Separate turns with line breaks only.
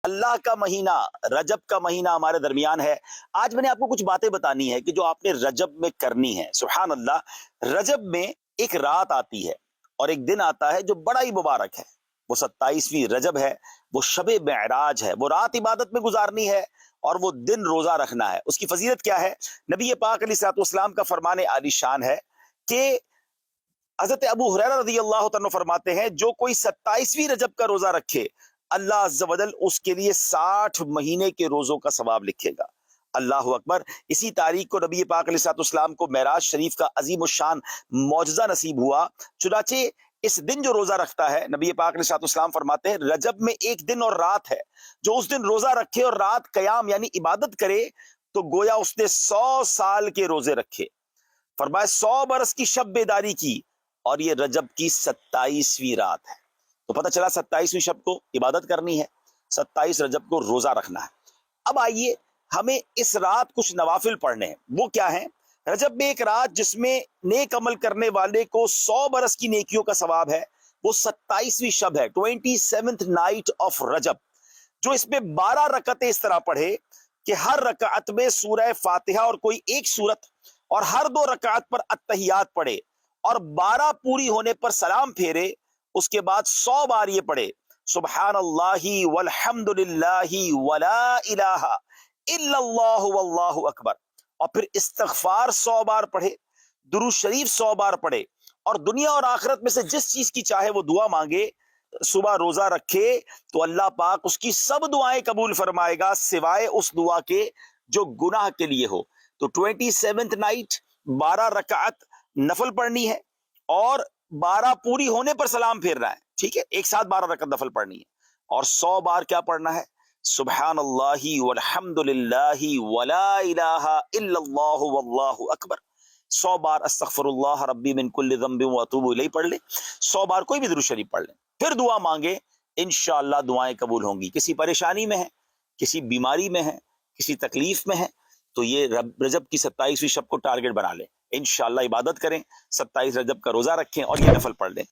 اللہ کا مہینہ رجب کا مہینہ ہمارے درمیان ہے. آج میں نے آپ کو کچھ باتیں بتانی ہے کہ جو آپ نے رجب میں کرنی ہے. سبحان اللہ، رجب میں ایک رات آتی ہے اور ایک دن آتا ہے جو بڑا ہی مبارک ہے. وہ 27ویں رجب ہے، وہ شب معراج ہے. وہ رات عبادت میں گزارنی ہے اور وہ دن روزہ رکھنا ہے. اس کی فضیلت کیا ہے؟ نبی پاک علیہ الصلوۃ والسلام کا فرمان عالی شان ہے کہ حضرت ابو ہریرہ رضی اللہ تعالیٰ فرماتے ہیں جو کوئی 27ویں رجب کا روزہ رکھے اللہ عز و جل اس کے لیے 60 مہینے کے روزوں کا ثواب لکھے گا. اللہ اکبر. اسی تاریخ کو نبی پاک علیہ الصلوۃ والسلام کو معراج شریف کا عظیم الشان معجزہ نصیب ہوا. چنانچہ اس دن جو روزہ رکھتا ہے، نبی پاک علیہ الصلوۃ والسلام فرماتے ہیں رجب میں ایک دن اور رات ہے، جو اس دن روزہ رکھے اور رات قیام یعنی عبادت کرے تو گویا اس نے 100 سال کے روزے رکھے. فرمایا 100 برس کی شب بیداری کی، اور یہ رجب کی 27ویں رات ہے. تو پتہ چلا 27ویں شب کو عبادت کرنی ہے، 27 رجب کو روزہ رکھنا ہے. اب آئیے ہمیں اس رات کچھ نوافل پڑھنے ہیں. وہ کیا ہیں؟ رجب میں ایک رات جس میں نیک عمل کرنے والے کو 100 برس کی نیکیوں کا ثواب ہے، وہ 27ویں شب ہے، 27th نائٹ آف رجب. جو اس میں 12 رکعتیں اس طرح پڑھے کہ ہر رکعت میں سورہ فاتحہ اور کوئی ایک سورت، اور ہر 2 رکعت پر التحیات پڑھے، اور 12 پوری ہونے پر سلام پھیرے. اس کے بعد 100 بار یہ پڑھے سبحان اللہ والحمد للہ ولا الہ الا اللہ واللہ اکبر، اور پھر استغفار 100 بار پڑھے، درود شریف 100 بار پڑھے، اور دنیا اور آخرت میں سے جس چیز کی چاہے وہ دعا مانگے. صبح روزہ رکھے تو اللہ پاک اس کی سب دعائیں قبول فرمائے گا سوائے اس دعا کے جو گناہ کے لیے ہو. تو 27th نائٹ 12 رکعت نفل پڑھنی ہے اور 12 پوری ہونے پر سلام پھیرنا ہے. ٹھیک ہے، ایک ساتھ 12 رکعت نفل پڑھنی ہے، اور 100 بار کیا پڑھنا ہے؟ سبحان اللہ والحمد للہ ولا الہ الا اللہ واللہ اکبر. 100 بار استغفر اللہ ربی من کل ذنب واتوب الیہ پڑھ لیں. 100 بار کوئی بھی درود شریف پڑھ لیں، پھر دعا مانگے، انشاءاللہ دعائیں قبول ہوں گی. کسی پریشانی میں ہے، کسی بیماری میں ہے، کسی تکلیف میں ہے، تو یہ رجب کی 27ویں شب کو ٹارگٹ بنا لیں. انشاءاللہ عبادت کریں، 27 رجب کا روزہ رکھیں اور یہ نفل پڑھ لیں.